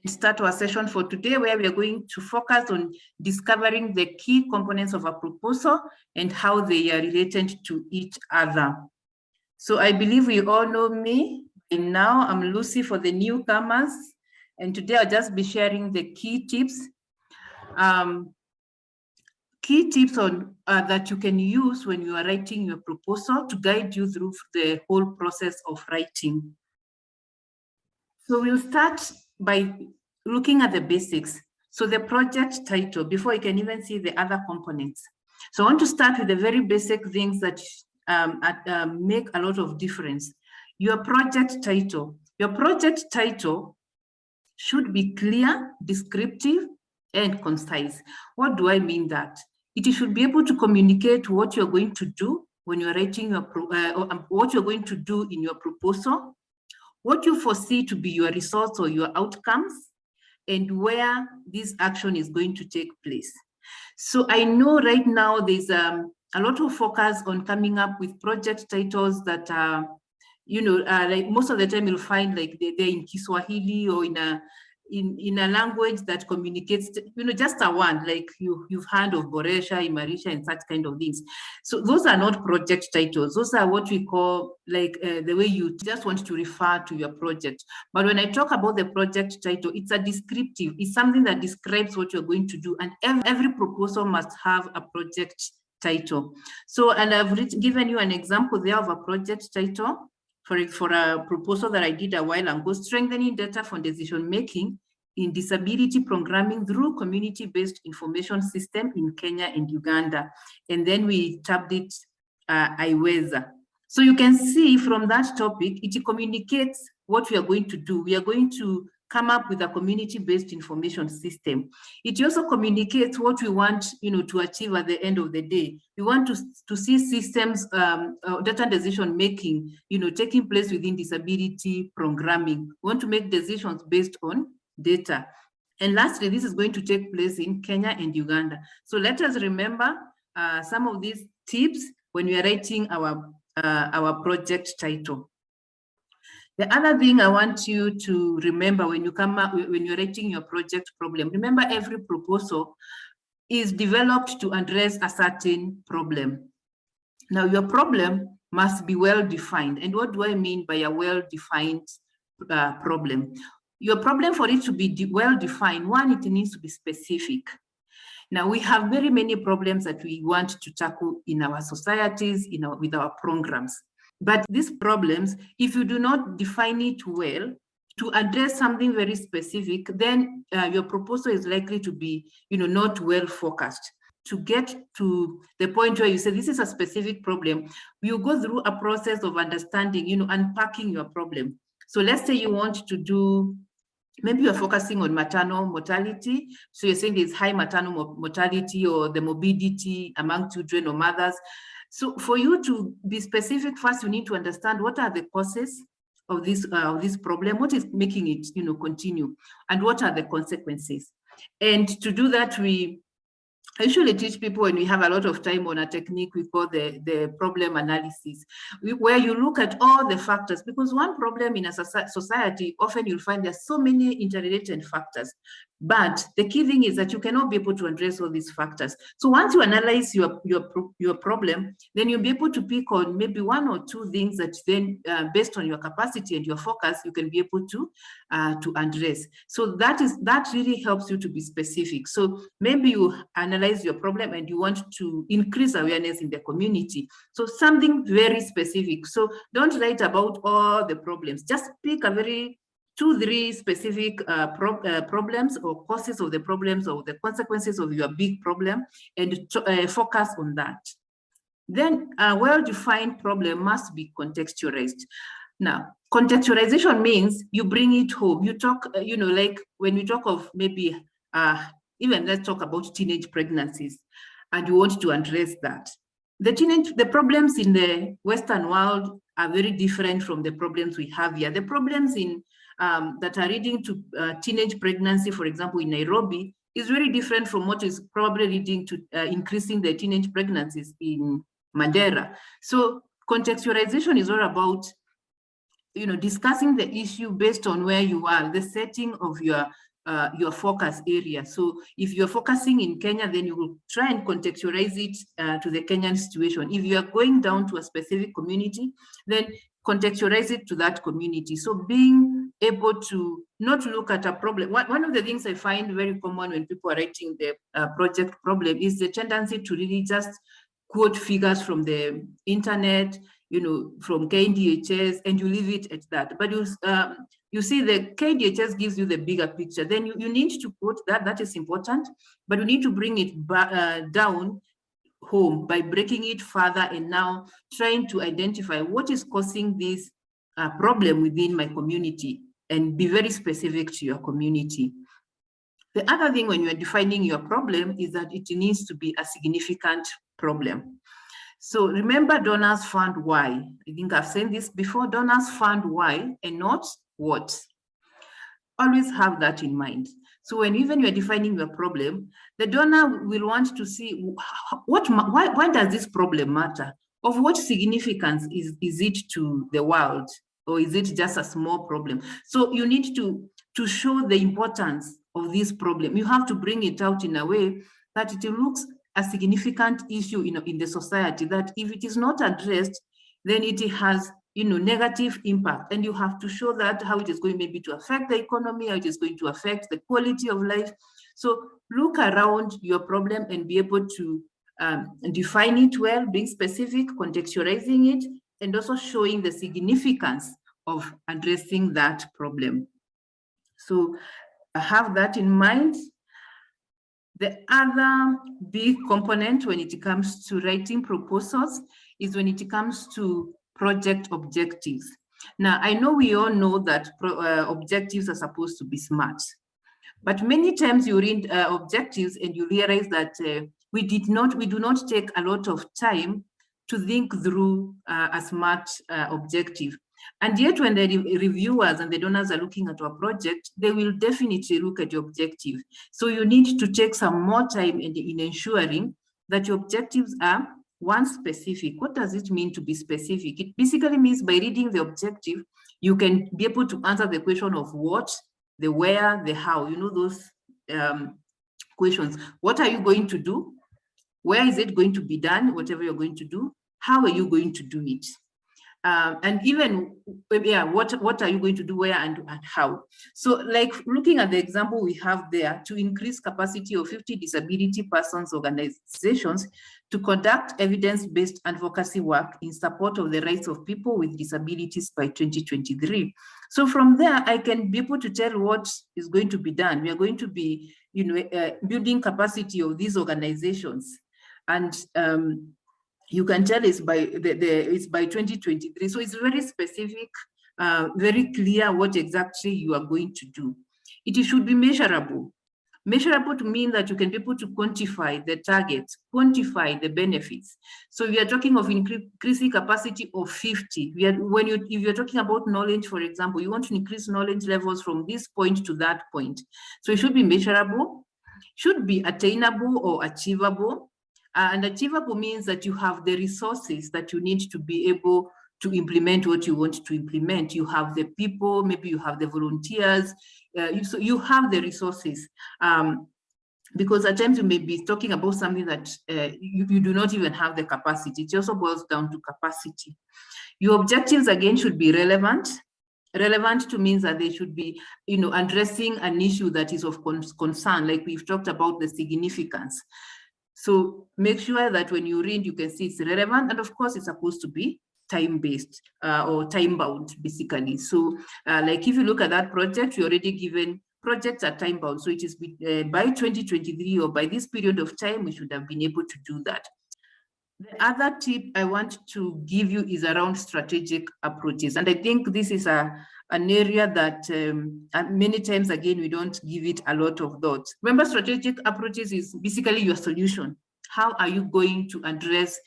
start our session for today, where we are going to focus on discovering the key components of a proposal and how they are related to each other. So I believe we all know me. And now I'm Lucy for the newcomers. And today I'll just be sharing the key tips. Key tips on that you can use when you are writing your proposal to guide you through the whole process of writing. So we'll start by looking at the basics. So the project title, before you can even see the other components. So I want to start with the very basic things that make a lot of difference. Your project title. Your project title should be clear, descriptive, and concise. What do I mean that? It should be able to communicate what you're going to do when you're writing your what you're going to do in your proposal, what you foresee to be your results or your outcomes, and where this action is going to take place. So I know right now there's a lot of focus on coming up with project titles that are, like most of the time you'll find like they're in Kiswahili or in a language that communicates, just a word, like you've heard of Boresha, Imarisha, and such kind of things. So those are not project titles. Those are what we call like the way you just want to refer to your project. But when I talk about the project title, it's a descriptive. It's something that describes what you're going to do. And every proposal must have a project title. So, and I've given you an example there of a project title. For a proposal that I did a while ago, strengthening data for decision-making in disability programming through community-based information system in Kenya and Uganda. And then we tabbed it IWEZA. So you can see from that topic, it communicates what we are going to do. We are going to come up with a community-based information system. It also communicates what we want, to achieve at the end of the day. We want to see systems, data decision-making, taking place within disability programming. We want to make decisions based on data. And lastly, this is going to take place in Kenya and Uganda. So let us remember some of these tips when we are writing our project title. The other thing I want you to remember when you're writing your project problem, remember every proposal is developed to address a certain problem. Now your problem must be well defined. And what do I mean by a well-defined problem? Your problem, for it to be well defined, one, it needs to be specific. Now we have very many problems that we want to tackle in our societies, with our programs. But these problems, if you do not define it well, to address something very specific, then your proposal is likely to be, not well focused. To get to the point where you say, this is a specific problem, you go through a process of understanding, unpacking your problem. So let's say you want to do, maybe you're focusing on maternal mortality. So you're saying there's high maternal mortality or the morbidity among children or mothers. So for you to be specific, first you need to understand what are the causes of this problem, what is making it continue, and what are the consequences. And to do that, I usually teach people when we have a lot of time on a technique we call the problem analysis, where you look at all the factors, because one problem in a society, often you'll find there's so many interrelated factors. But the key thing is that you cannot be able to address all these factors. So once you analyze your problem, then you'll be able to pick on maybe one or two things that then, based on your capacity and your focus, you can be able to address. So that really helps you to be specific. So maybe you analyze your problem and you want to increase awareness in the community. So something very specific. So don't write about all the problems. Just pick a very 2-3 specific problems or causes of the problems or the consequences of your big problem, and focus on that. Then a well-defined problem must be contextualized. Now, contextualization means you bring it home. You talk, like when we talk of maybe, even let's talk about teenage pregnancies, and you want to address that. The problems in the Western world are very different from the problems we have here. The problems that are leading to teenage pregnancy, for example, in Nairobi, is very different from what is probably leading to increasing the teenage pregnancies in Mandera. So contextualization is all about, discussing the issue based on where you are, the setting of your your focus area. So if you're focusing in Kenya, then you will try and contextualize it to the Kenyan situation. If you are going down to a specific community, then contextualize it to that community. So being able to not look at a problem. One of the things I find very common when people are writing the project problem is the tendency to really just quote figures from the internet, from KDHS, and you leave it at that. But you see the KDHS gives you the bigger picture. Then you need to quote that is important, but you need to bring it down home by breaking it further and now trying to identify what is causing this problem within my community and be very specific to your community. The other thing when you are defining your problem is that it needs to be a significant problem. So remember, donors fund why. I think I've said this before, donors fund why and not what. Always have that in mind. So when even you're defining your problem, the donor will want to see why does this problem matter? Of what significance is it to the world? Or is it just a small problem? So you need to show the importance of this problem. You have to bring it out in a way that it looks a significant issue in the society, that if it is not addressed, then it has negative impact, and you have to show that how it is going maybe to affect the economy, how it is going to affect the quality of life. So look around your problem and be able to define it well, being specific, contextualizing it, and also showing the significance of addressing that problem. So have that in mind. The other big component when it comes to writing proposals is when it comes to project objectives. Now, I know we all know that objectives are supposed to be SMART, but many times you read objectives and you realize that we do not take a lot of time to think through a SMART objective. And yet when the reviewers and the donors are looking at our project, they will definitely look at your objective. So you need to take some more time in ensuring that your objectives are one, specific. What does it mean to be specific? It basically means by reading the objective, you can be able to answer the question of what, the where, the how, those questions. What are you going to do? Where is it going to be done? Whatever you're going to do, how are you going to do it? And even, what are you going to do, where and how? So like looking at the example we have there, to increase capacity of 50 disability persons organizations to conduct evidence-based advocacy work in support of the rights of people with disabilities by 2023. So from there, I can be able to tell what is going to be done. We are going to be, building capacity of these organizations. And you can tell it's by it's by 2023. So it's very specific, very clear what exactly you are going to do. It should be measurable. Measurable to mean that you can be able to quantify the targets, quantify the benefits. So we are talking of increasing capacity of 50. If you're talking about knowledge, for example, you want to increase knowledge levels from this point to that point. So it should be measurable, should be attainable or achievable. And achievable means that you have the resources that you need to be able to implement what you want to implement. You have the people, maybe you have the volunteers, so you have the resources. Because at times you may be talking about something that you do not even have the capacity. It also boils down to capacity. Your objectives, again, should be relevant. Relevant to means that they should be, addressing an issue that is of concern, like we've talked about the significance. So make sure that when you read, you can see it's relevant. And of course, it's supposed to be time-based or time-bound, basically. So like if you look at that project, you're already given projects are time-bound. So it is by 2023 or by this period of time, we should have been able to do that. The other tip I want to give you is around strategic approaches. And I think this is an area that many times, again, we don't give it a lot of thought. Remember, strategic approaches is basically your solution. How are you going to address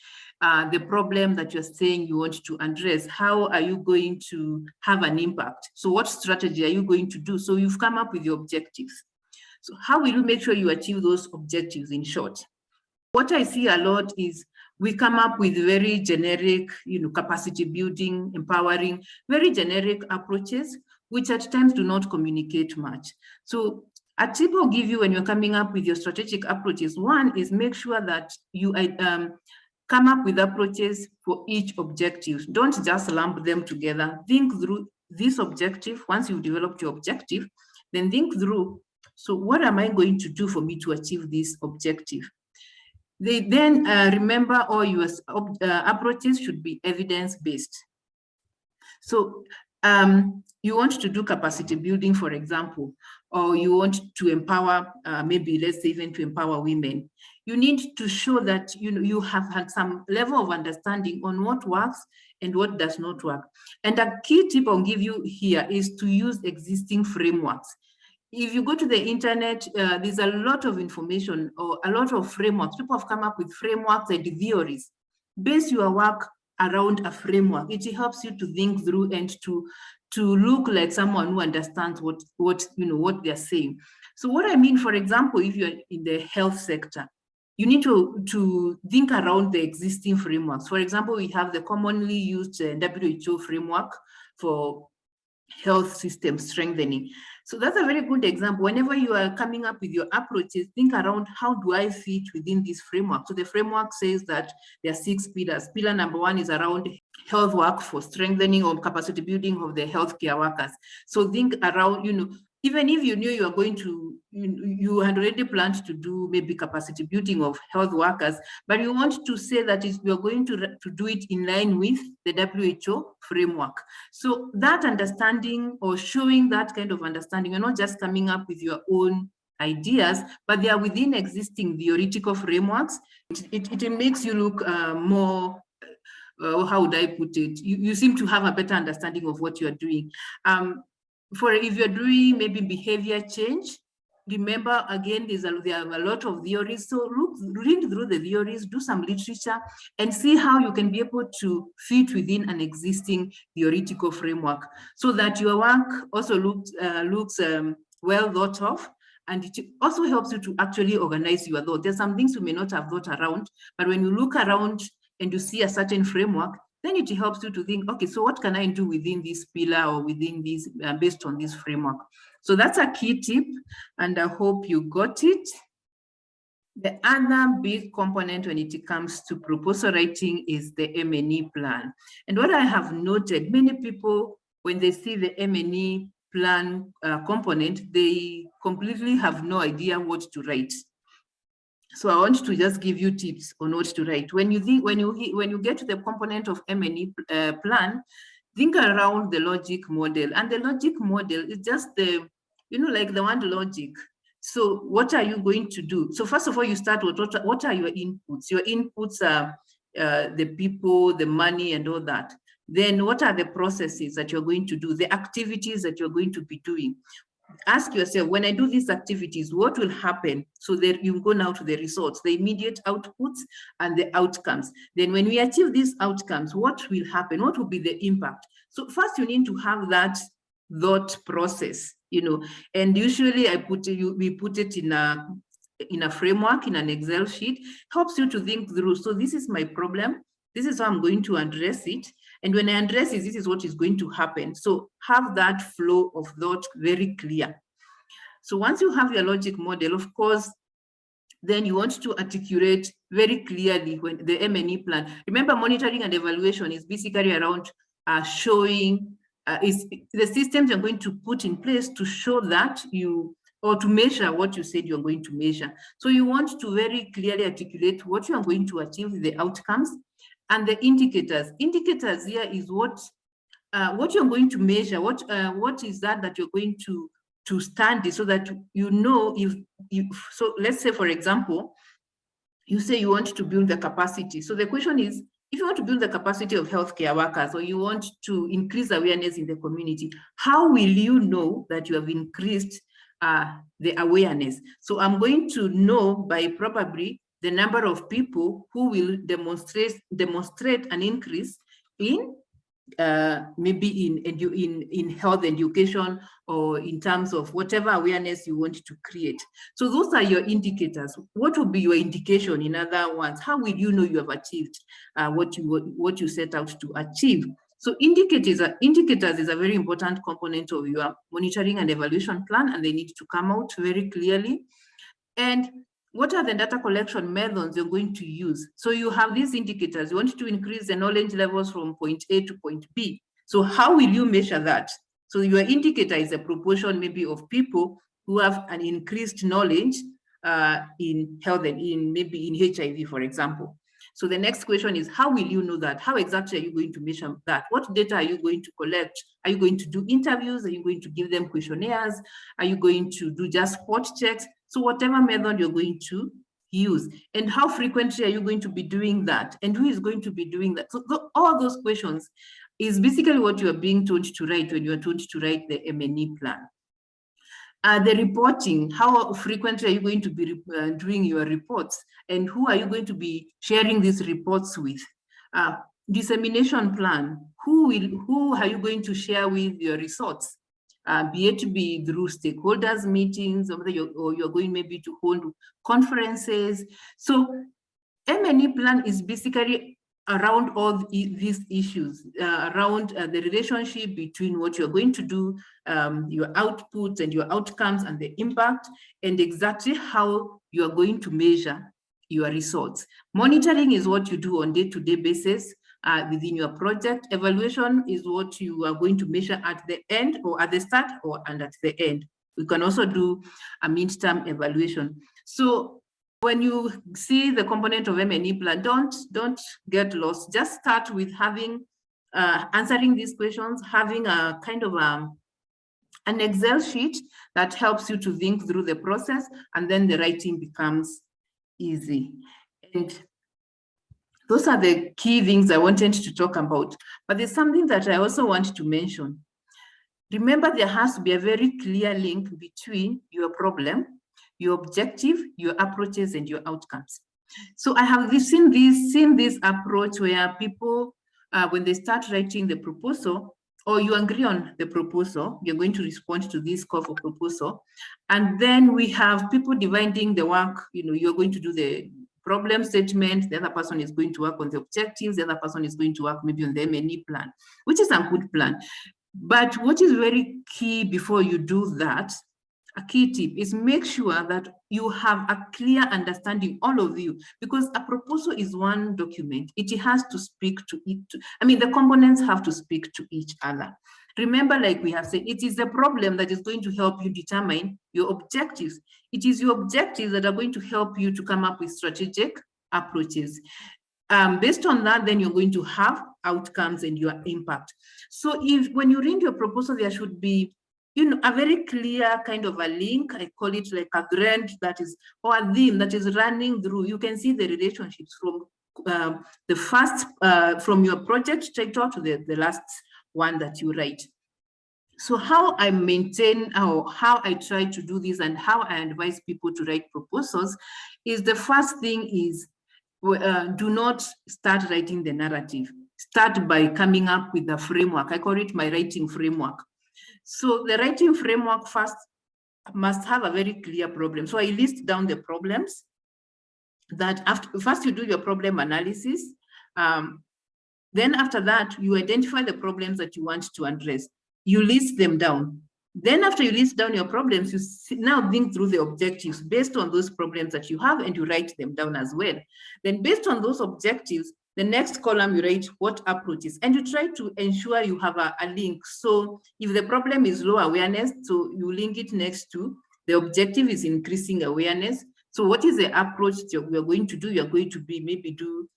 the problem that you're saying you want to address? How are you going to have an impact? So what strategy are you going to do? So you've come up with your objectives. So how will you make sure you achieve those objectives, in short? What I see a lot is we come up with very generic, capacity building, empowering, very generic approaches, which at times do not communicate much. So A tip I'll give you when you're coming up with your strategic approaches, one is make sure that you come up with approaches for each objective. Don't just lump them together. Think through this objective. Once you've developed your objective, then think through, so what am I going to do for me to achieve this objective? They then remember all your approaches should be evidence-based. So you want to do capacity building, for example, or you want to empower, maybe let's say even to empower women. You need to show that you have had some level of understanding on what works and what does not work. And a key tip I'll give you here is to use existing frameworks. If you go to the internet, there's a lot of information or a lot of frameworks. People have come up with frameworks and theories. Base your work around a framework. It helps you to think through and to look like someone who understands what they're saying. So what I mean, for example, if you're in the health sector, you need to think around the existing frameworks. For example, we have the commonly used WHO framework for health system strengthening. So that's a very good example. Whenever you are coming up with your approaches, think around, how do I fit within this framework? So the framework says that there are 6 pillars. Pillar number 1 is around health work for strengthening or capacity building of the healthcare workers. So think around, even if you knew you are going to, you had already planned to do maybe capacity building of health workers, but you want to say that you're going to do it in line with the WHO framework. So that understanding, or showing that kind of understanding, you're not just coming up with your own ideas, but they are within existing theoretical frameworks. It makes you look more, how would I put it? You seem to have a better understanding of what you're doing. If you're doing maybe behavior change, remember again, there are a lot of theories. So read through the theories, do some literature, and see how you can be able to fit within an existing theoretical framework, so that your work also looks well thought of. And it also helps you to actually organize your thought. There's some things you may not have thought around, but when you look around and you see a certain framework, then it helps you to think, okay, so what can I do within this pillar or within this, based on this framework? So that's a key tip, and I hope you got it. The other big component when it comes to proposal writing is the M&E plan. And what I have noted, many people, when they see the M&E plan component, they completely have no idea what to write. So I want to just give you tips on what to write. When you get to the component of M&E plan, think around the logic model. And the logic model is just the, like the word logic. So what are you going to do? So first of all, you start with what are your inputs? Your inputs are the people, the money, and all that. Then what are the processes that you're going to do, the activities that you're going to be doing? Ask yourself, when I do these activities, what will happen? So that you go now to the results, the immediate outputs and the outcomes. Then when we achieve these outcomes, what will happen? What will be the impact? So first you need to have that thought process, and usually we put it in a framework, in an Excel sheet. Helps you to think through. So this is my problem. This is how I'm going to address it. And when I address it, this is what is going to happen. So have that flow of thought very clear. So once you have your logic model, of course, then you want to articulate very clearly when the M&E plan. Remember, monitoring and evaluation is basically around showing is the systems you're going to put in place to show that or to measure what you said you're going to measure. So you want to very clearly articulate what you are going to achieve, the outcomes, and the indicators. Indicators here is what you're going to measure, what is that you're going to study, so that so let's say, for example, you say you want to build the capacity. So the question is, if you want to build the capacity of healthcare workers, or you want to increase awareness in the community, how will you know that you have increased the awareness? So I'm going to know by probably the number of people who will demonstrate an increase in maybe in health education, or in terms of whatever awareness you want to create. So those are your indicators. What will be your indication? In other words, how will you know you have achieved what you set out to achieve? So indicators is a very important component of your monitoring and evaluation plan, and they need to come out very clearly. And what are the data collection methods you're going to use? So you have these indicators. You want to increase the knowledge levels from point A to point B. So how will you measure that? So your indicator is a proportion maybe of people who have an increased knowledge in health and maybe in HIV, for example. So the next question is, how will you know that? How exactly are you going to measure that? What data are you going to collect? Are you going to do interviews? Are you going to give them questionnaires? Are you going to do just spot checks? So whatever method you're going to use, and how frequently are you going to be doing that? And who is going to be doing that? So all those questions is basically what you are being told to write when you are told to write the M&E plan. The reporting, how frequently are you going to be doing your reports, and who are you going to be sharing these reports with? Dissemination plan, who are you going to share with your results? Be it through stakeholders meetings, or you're going maybe to hold conferences. So M&E plan is basically around all these issues, around the relationship between what you're going to do, your outputs and your outcomes and the impact, and exactly how you are going to measure your results. Monitoring is what you do on day-to-day basis within your project. Evaluation is what you are going to measure at the end, or at the start, and at the end. We can also do a midterm evaluation. So when you see the component of M&E plan, don't get lost. Just start with having answering these questions, having a kind of an Excel sheet that helps you to think through the process, and then the writing becomes easy. And those are the key things I wanted to talk about. But there's something that I also want to mention. Remember, there has to be a very clear link between your problem, your objective, your approaches, and your outcomes. So I have seen this approach where people, when they start writing the proposal, or you agree on the proposal, you're going to respond to this call for proposal, and then we have people dividing the work. You're going to do the problem statement, the other person is going to work on the objectives, the other person is going to work maybe on the M&E plan, which is a good plan. But what is very key before you do that, a key tip, is make sure that you have a clear understanding, all of you, because a proposal is one document. It has to speak to it. The components have to speak to each other. Remember, like we have said, it is the problem that is going to help you determine your objectives. It is your objectives that are going to help you to come up with strategic approaches. Based on that, then you're going to have outcomes and your impact. So when you read your proposal, there should be a very clear kind of a link. I call it like a thread or a theme that is running through. You can see the relationships from the first, from your project title to the last one that you write. So how I maintain, or how I try to do this, and how I advise people to write proposals is, the first thing is, do not start writing the narrative. Start by coming up with a framework. I call it my writing framework. So the writing framework first must have a very clear problem. So I list down the problems that first you do your problem analysis. Then after that, you identify the problems that you want to address. You list them down. Then after you list down your problems, you now think through the objectives based on those problems that you have, and you write them down as well. Then based on those objectives, the next column you write what approaches, and you try to ensure you have a link. So if the problem is low awareness, so you link it next to the objective is increasing awareness. So what is the approach we are going to do? You're going to be maybe do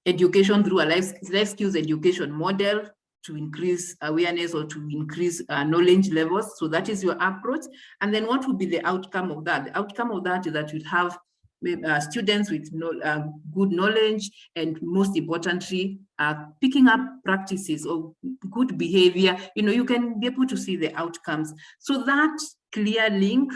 education through a life skills education model to increase awareness or to increase knowledge levels. So that is your approach. And then what would be the outcome of that? The outcome of that is that you'd have students with good knowledge, and most importantly, picking up practices or good behavior. You can be able to see the outcomes. So that clear link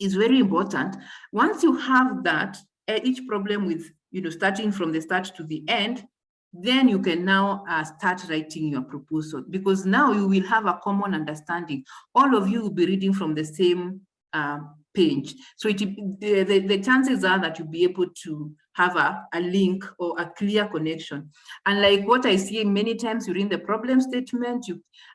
is very important. Once you have that, each problem with, starting from the start to the end, then you can now start writing your proposal, because now you will have a common understanding. All of you will be reading from the same page. So the chances are that you'll be able to have a link or a clear connection. And like what I see many times, you read the problem statement,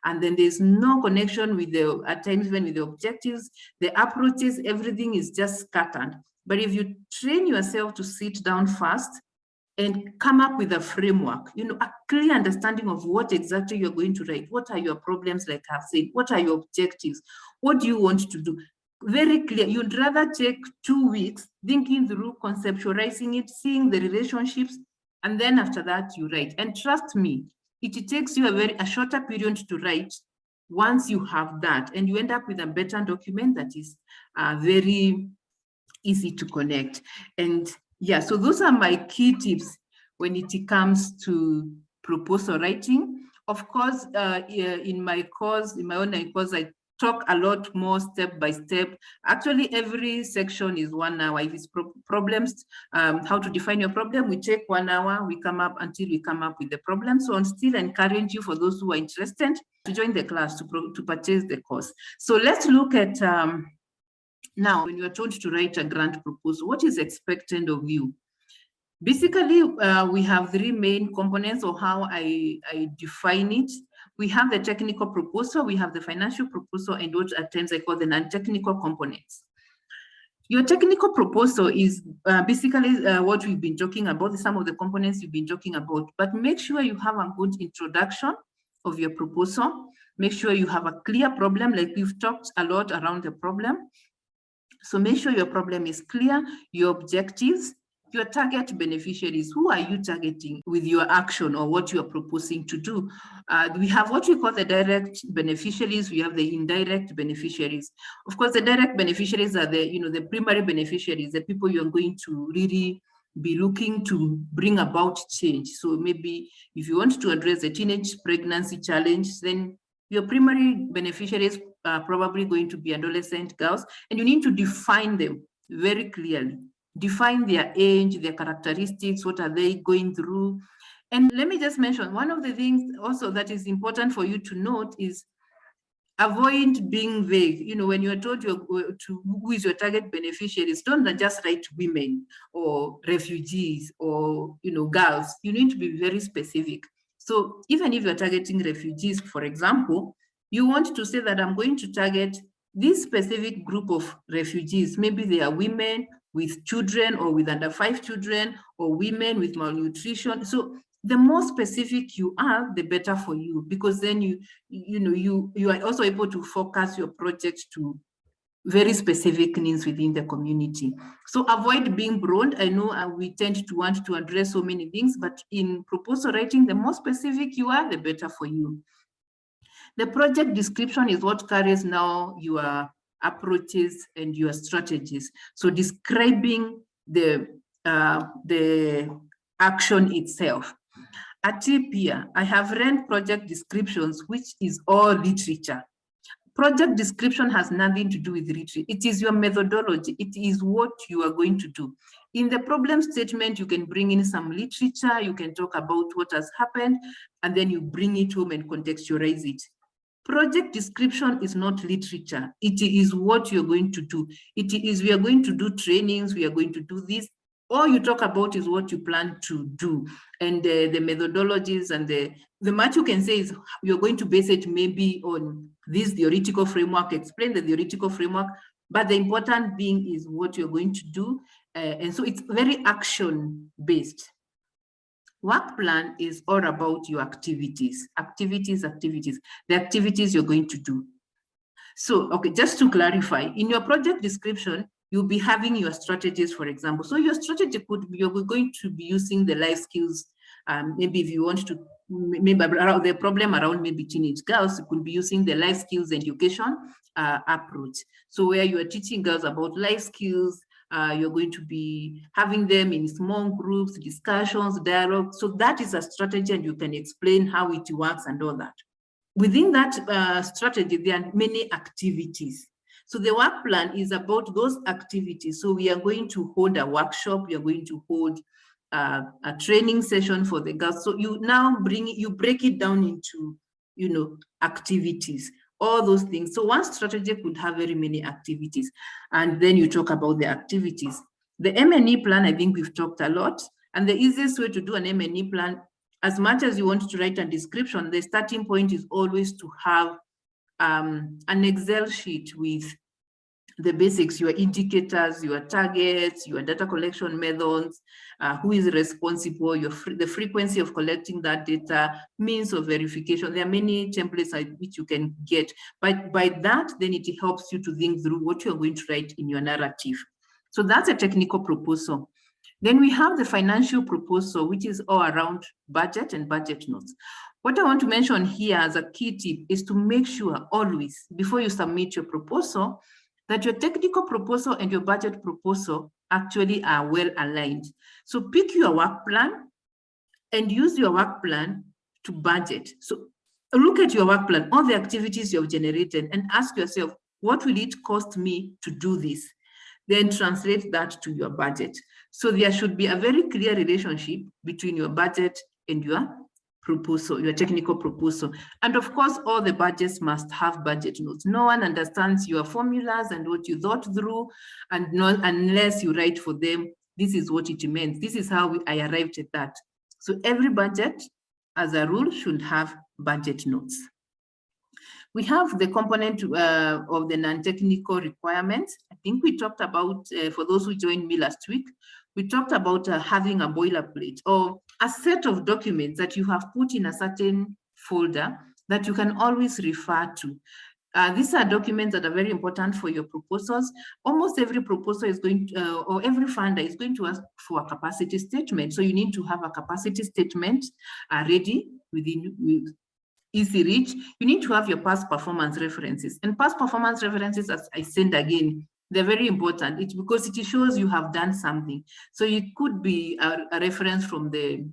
and then there's no connection with at times even with the objectives, the approaches, everything is just scattered. But if you train yourself to sit down first and come up with a framework, a clear understanding of what exactly you're going to write. What are your problems, like I've said? What are your objectives? What do you want to do? Very clear. You'd rather take 2 weeks thinking through, conceptualizing it, seeing the relationships, and then after that you write. And trust me, it takes you a shorter period to write once you have that, and you end up with a better document that is very easy to connect. And yeah, so those are my key tips when it comes to proposal writing. Of course, in my online course, I talk a lot more step by step. Actually, every section is 1 hour. If it's problems, how to define your problem, we take 1 hour, we come up until we come up with the problem. So I'm still encourage you, for those who are interested, to join the class, to purchase the course. So let's look at, now, when you are told to write a grant proposal, what is expected of you? Basically, we have 3 main components of how I define it. We have the technical proposal, we have the financial proposal, and what at times I call the non-technical components. Your technical proposal is basically what we've been talking about, some of the components you've been talking about, but make sure you have a good introduction of your proposal. Make sure you have a clear problem, like we've talked a lot around the problem. So make sure your problem is clear, your objectives, your target beneficiaries. Who are you targeting with your action or what you're proposing to do? We have what we call the direct beneficiaries. We have the indirect beneficiaries. Of course, the direct beneficiaries are the primary beneficiaries, the people you're going to really be looking to bring about change. So maybe if you want to address the teenage pregnancy challenge, then your primary beneficiaries are probably going to be adolescent girls, and you need to define them very clearly. Define their age, their characteristics, what are they going through. And let me just mention, one of the things also that is important for you to note is avoid being vague. When you're told who is your target beneficiaries, don't just write women or refugees or girls. You need to be very specific. So even if you're targeting refugees, for example, you want to say that I'm going to target this specific group of refugees. Maybe they are women with children or with under 5 children, or women with malnutrition. So the more specific you are, the better for you, because then you are also able to focus your project to very specific needs within the community. So avoid being broad. I know we tend to want to address so many things, but in proposal writing, the more specific you are, the better for you. The project description is what carries now your approaches and your strategies. So describing the action itself. A tip here, I have read project descriptions, which is all literature. Project description has nothing to do with literature. It is your methodology. It is what you are going to do. In the problem statement, you can bring in some literature, you can talk about what has happened, and then you bring it home and contextualize it. Project description is not literature. It is what you're going to do. It is, we are going to do trainings, we are going to do this. All you talk about is what you plan to do, and the methodologies, and the much you can say is you're going to base it maybe on this theoretical framework, explain the theoretical framework, but the important thing is what you're going to do. And so it's very action-based. Work plan is all about your activities, the activities you're going to do. So, okay, just to clarify, in your project description, you'll be having your strategies, for example. So your strategy could be, you're going to be using the life skills. Maybe if you want to, maybe around the problem around maybe teenage girls, you could be using the life skills education approach. So where you are teaching girls about life skills, you're going to be having them in small groups, discussions, dialogue. So that is a strategy, and you can explain how it works and all that. Within that strategy, there are many activities. So the work plan is about those activities. So we are going to hold a workshop, we are going to hold a training session for the girls. So you now break it down into, activities. all those things. So one strategy could have very many activities, and then you talk about the activities. The M&E plan, I think we've talked a lot, and the easiest way to do an M&E plan, as much as you want to write a description, the starting point is always to have an Excel sheet with the basics, your indicators, your targets, your data collection methods, who is responsible, the frequency of collecting that data, means of verification. There are many templates which you can get, but by that, then it helps you to think through what you're going to write in your narrative. So that's a technical proposal. Then we have the financial proposal, which is all around budget and budget notes. What I want to mention here as a key tip is to make sure always, before you submit your proposal, that your technical proposal and your budget proposal actually are well aligned. So pick your work plan and use your work plan to budget. So look at your work plan, all the activities you have generated, and ask yourself, what will it cost me to do this? Then translate that to your budget. So there should be a very clear relationship between your budget and your proposal, your technical proposal. And of course, all the budgets must have budget notes. No one understands your formulas and what you thought through, and not unless you write for them, this is what it meant. This is how I arrived at that. So every budget, as a rule, should have budget notes. We have the component of the non-technical requirements. I think we talked about, for those who joined me last week, we talked about having a boilerplate or a set of documents that you have put in a certain folder that you can always refer to. These are documents that are very important for your proposals. Almost every proposal is going to, or every funder is going to ask for a capacity statement. So you need to have a capacity statement ready within EasyReach. You need to have your past performance references. And past performance references, as I said again, they're very important. It's because it shows you have done something. So it could be a reference from the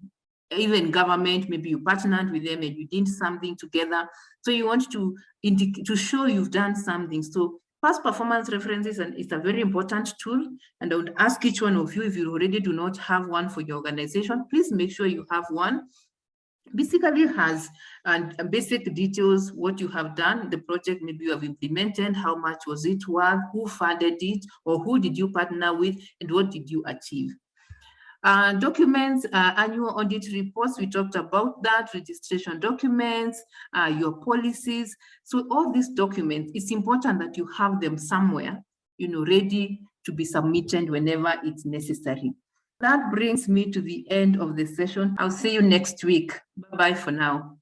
even government, maybe you partnered with them and you did something together. So you want to indicate, to show you've done something. So past performance references is a very important tool. And I would ask each one of you, if you already do not have one for your organization, please make sure you have one. Basically has basic details, what you have done, the project maybe you have implemented, how much was it worth, who funded it, or who did you partner with, and what did you achieve. Documents, annual audit reports, we talked about that, registration documents, your policies. So all these documents, it's important that you have them somewhere, ready to be submitted whenever it's necessary. That brings me to the end of the session. I'll see you next week. Bye-bye for now.